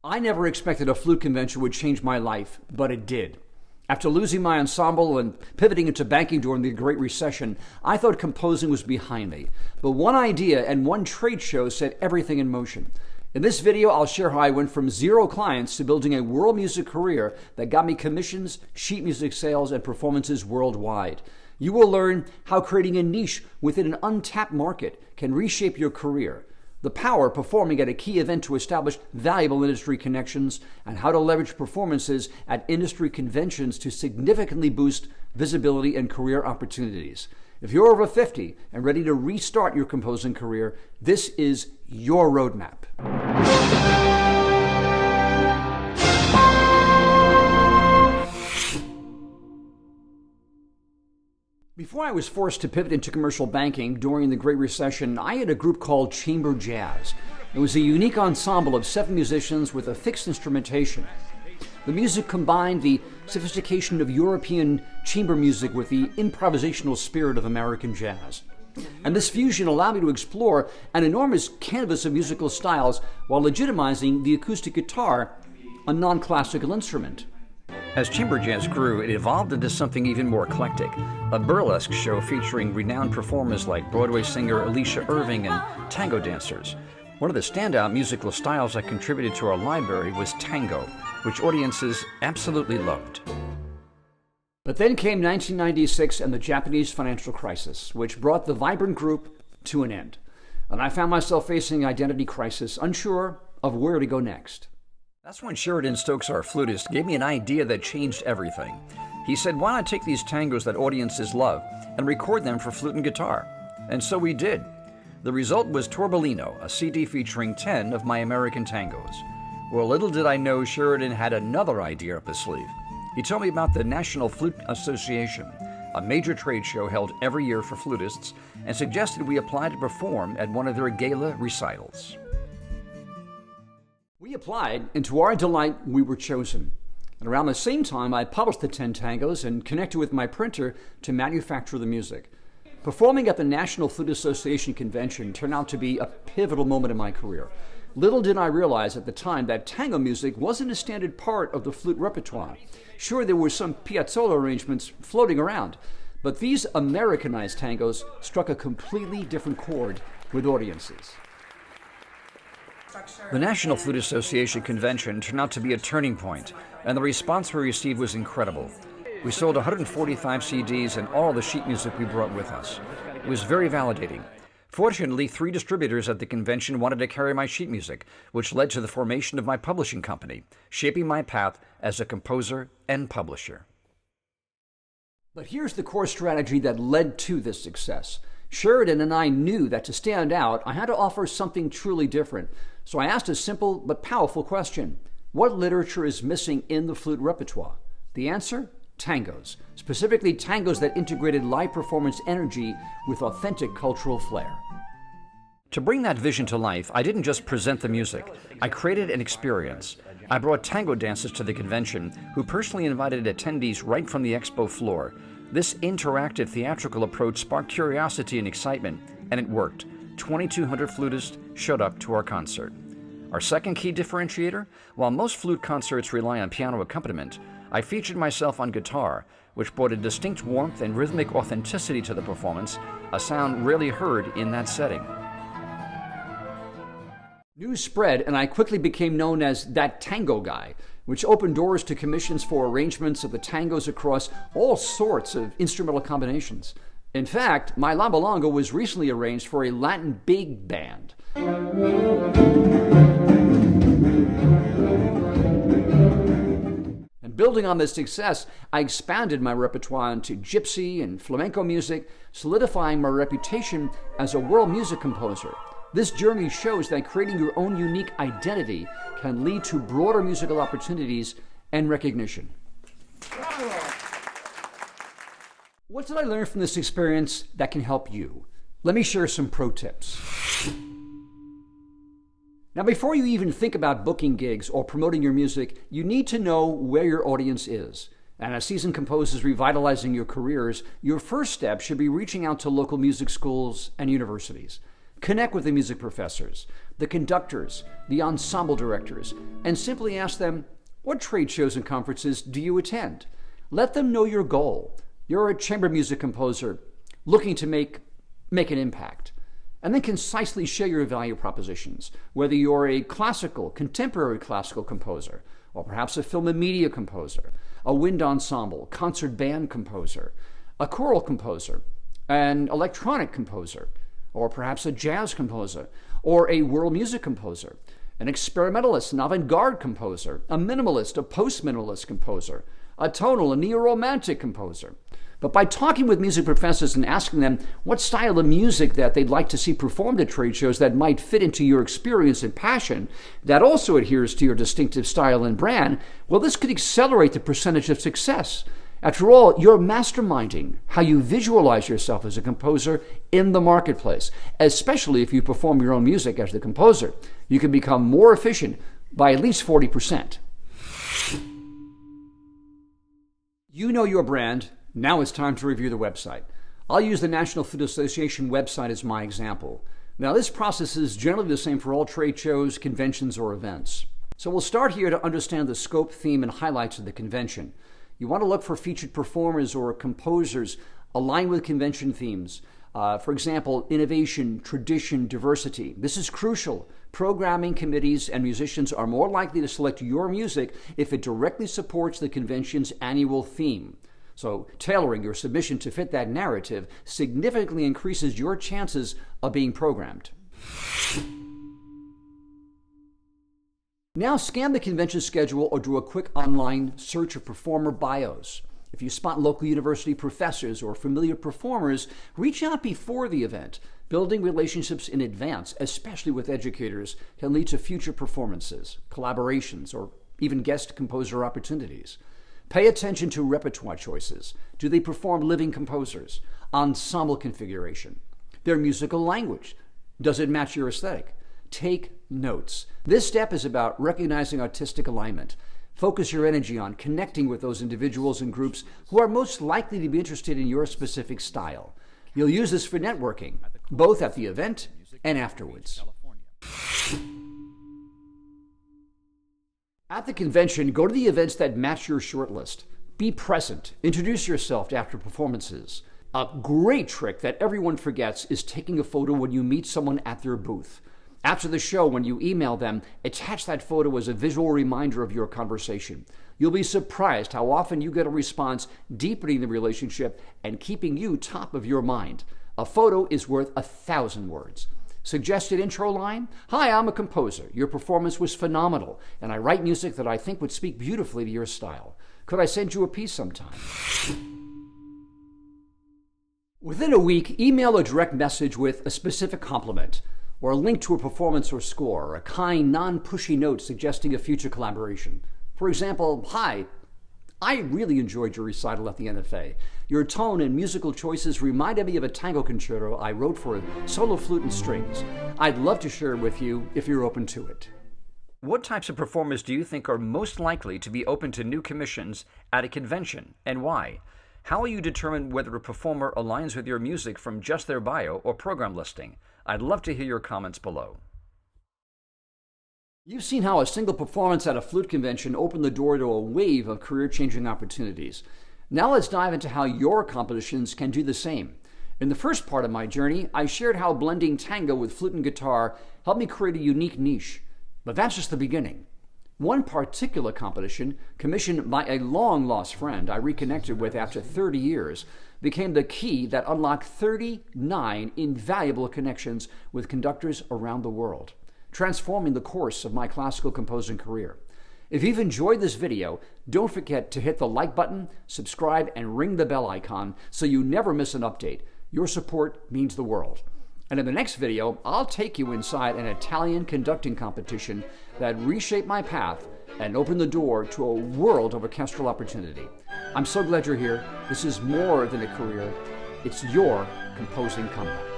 I never expected a flute convention would change my life, but it did. After losing my ensemble and pivoting into banking during the Great Recession, I thought composing was behind me. But one idea and one trade show set everything in motion. In this video, I'll share how I went from 0 clients to building a world music career that got me commissions, sheet music sales, and performances worldwide. You will learn how creating a niche within an untapped market can reshape your career, the power of performing at a key event to establish valuable industry connections, and how to leverage performances at industry conventions to significantly boost visibility and career opportunities. If you're over 50 and ready to restart your composing career, this is your roadmap. Before I was forced to pivot into commercial banking during the Great Recession, I had a group called Chamber Jazz. It was a unique ensemble of 7 musicians with a fixed instrumentation. The music combined the sophistication of European chamber music with the improvisational spirit of American jazz. And this fusion allowed me to explore an enormous canvas of musical styles while legitimizing the acoustic guitar, a non-classical instrument. As chamber jazz grew, it evolved into something even more eclectic, a burlesque show featuring renowned performers like Broadway singer Alicia Irving and tango dancers. One of the standout musical styles that contributed to our library was tango, which audiences absolutely loved. But then came 1996 and the Japanese financial crisis, which brought the vibrant group to an end. And I found myself facing identity crisis, unsure of where to go next. That's when Sheridan Stokes, our flutist, gave me an idea that changed everything. He said, why not take these tangos that audiences love and record them for flute and guitar? And so we did. The result was Torbellino, a CD featuring 10 of my American tangos. Well, little did I know Sheridan had another idea up his sleeve. He told me about the National Flute Association, a major trade show held every year for flutists, and suggested we apply to perform at one of their gala recitals. We applied, and to our delight, we were chosen. And around the same time, I published the 10 tangos and connected with my printer to manufacture the music. Performing at the National Flute Association convention turned out to be a pivotal moment in my career. Little did I realize at the time that tango music wasn't a standard part of the flute repertoire. Sure, there were some piazzolla arrangements floating around, but these Americanized tangos struck a completely different chord with audiences. The National Flute Association convention turned out to be a turning point, and the response we received was incredible. We sold 145 CDs and all the sheet music we brought with us. It was very validating. Fortunately, 3 distributors at the convention wanted to carry my sheet music, which led to the formation of my publishing company, shaping my path as a composer and publisher. But here's the core strategy that led to this success. Sheridan and I knew that to stand out, I had to offer something truly different. So I asked a simple but powerful question. What literature is missing in the flute repertoire? The answer? Tangos. Specifically, tangos that integrated live performance energy with authentic cultural flair. To bring that vision to life, I didn't just present the music. I created an experience. I brought tango dancers to the convention, who personally invited attendees right from the expo floor. This interactive theatrical approach sparked curiosity and excitement, and it worked. 2,200 flutists showed up to our concert. Our second key differentiator, while most flute concerts rely on piano accompaniment, I featured myself on guitar, which brought a distinct warmth and rhythmic authenticity to the performance, a sound rarely heard in that setting. News spread, and I quickly became known as that tango guy, which opened doors to commissions for arrangements of the tangos across all sorts of instrumental combinations. In fact, my La Milonga was recently arranged for a Latin big band. And building on this success, I expanded my repertoire into gypsy and flamenco music, solidifying my reputation as a world music composer. This journey shows that creating your own unique identity can lead to broader musical opportunities and recognition. What did I learn from this experience that can help you? Let me share some pro tips. Now, before you even think about booking gigs or promoting your music, you need to know where your audience is. And as seasoned composers revitalizing your careers, your first step should be reaching out to local music schools and universities. Connect with the music professors. the conductors, the ensemble directors, and simply ask them, what trade shows and conferences do you attend? Let them know your goal. You're a chamber music composer looking to make an impact. And then concisely share your value propositions, whether you're a classical, contemporary classical composer, or perhaps a film and media composer, a wind ensemble, concert band composer, a choral composer, an electronic composer, or perhaps a jazz composer, or a world music composer, an experimentalist, an avant-garde composer, a minimalist, a post-minimalist composer, a tonal, a neo-romantic composer. But by talking with music professors and asking them what style of music that they'd like to see performed at trade shows that might fit into your experience and passion, that also adheres to your distinctive style and brand, well, this could accelerate the percentage of success. After all, you're masterminding how you visualize yourself as a composer in the marketplace, especially if you perform your own music as the composer. You can become more efficient by at least 40%. You know your brand. Now it's time to review the website. I'll use the National Flute Association website as my example. Now, this process is generally the same for all trade shows, conventions, or events. So we'll start here to understand the scope, theme, and highlights of the convention. You want to look for featured performers or composers aligned with convention themes. For example, innovation, tradition, diversity. This is crucial. Programming committees and musicians are more likely to select your music if it directly supports the convention's annual theme. So tailoring your submission to fit that narrative significantly increases your chances of being programmed. Now scan the convention schedule or do a quick online search of performer bios. If you spot local university professors or familiar performers, reach out before the event. Building relationships in advance, especially with educators, can lead to future performances, collaborations, or even guest composer opportunities. Pay attention to repertoire choices. Do they perform living composers? Ensemble configuration. Their musical language. Does it match your aesthetic? Take notes. This step is about recognizing artistic alignment. Focus your energy on connecting with those individuals and groups who are most likely to be interested in your specific style. You'll use this for networking, both at the event and afterwards. At the convention, go to the events that match your shortlist. Be present. Introduce yourself after performances. A great trick that everyone forgets is taking a photo when you meet someone at their booth. After the show, when you email them, attach that photo as a visual reminder of your conversation. You'll be surprised how often you get a response deepening the relationship and keeping you top of your mind. A photo is worth 1,000 words. Suggested intro line? Hi, I'm a composer. Your performance was phenomenal, and I write music that I think would speak beautifully to your style. Could I send you a piece sometime? Within a week, email a direct message with a specific compliment, or a link to a performance or score, or a kind, non-pushy note suggesting a future collaboration. For example, hi, I really enjoyed your recital at the NFA. Your tone and musical choices reminded me of a tango concerto I wrote for solo flute and strings. I'd love to share it with you if you're open to it. What types of performers do you think are most likely to be open to new commissions at a convention, and why? How will you determine whether a performer aligns with your music from just their bio or program listing? I'd love to hear your comments below. You've seen how a single performance at a flute convention opened the door to a wave of career-changing opportunities. Now let's dive into how your compositions can do the same. In the first part of my journey, I shared how blending tango with flute and guitar helped me create a unique niche. But that's just the beginning. One particular composition, commissioned by a long-lost friend I reconnected with after 30 years, became the key that unlocked 39 invaluable connections with conductors around the world, transforming the course of my classical composing career. If you've enjoyed this video, don't forget to hit the like button, subscribe, and ring the bell icon so you never miss an update. Your support means the world. And in the next video, I'll take you inside an Italian conducting competition that reshaped my path and opened the door to a world of orchestral opportunity. I'm so glad you're here. This is more than a career. It's your composing comeback.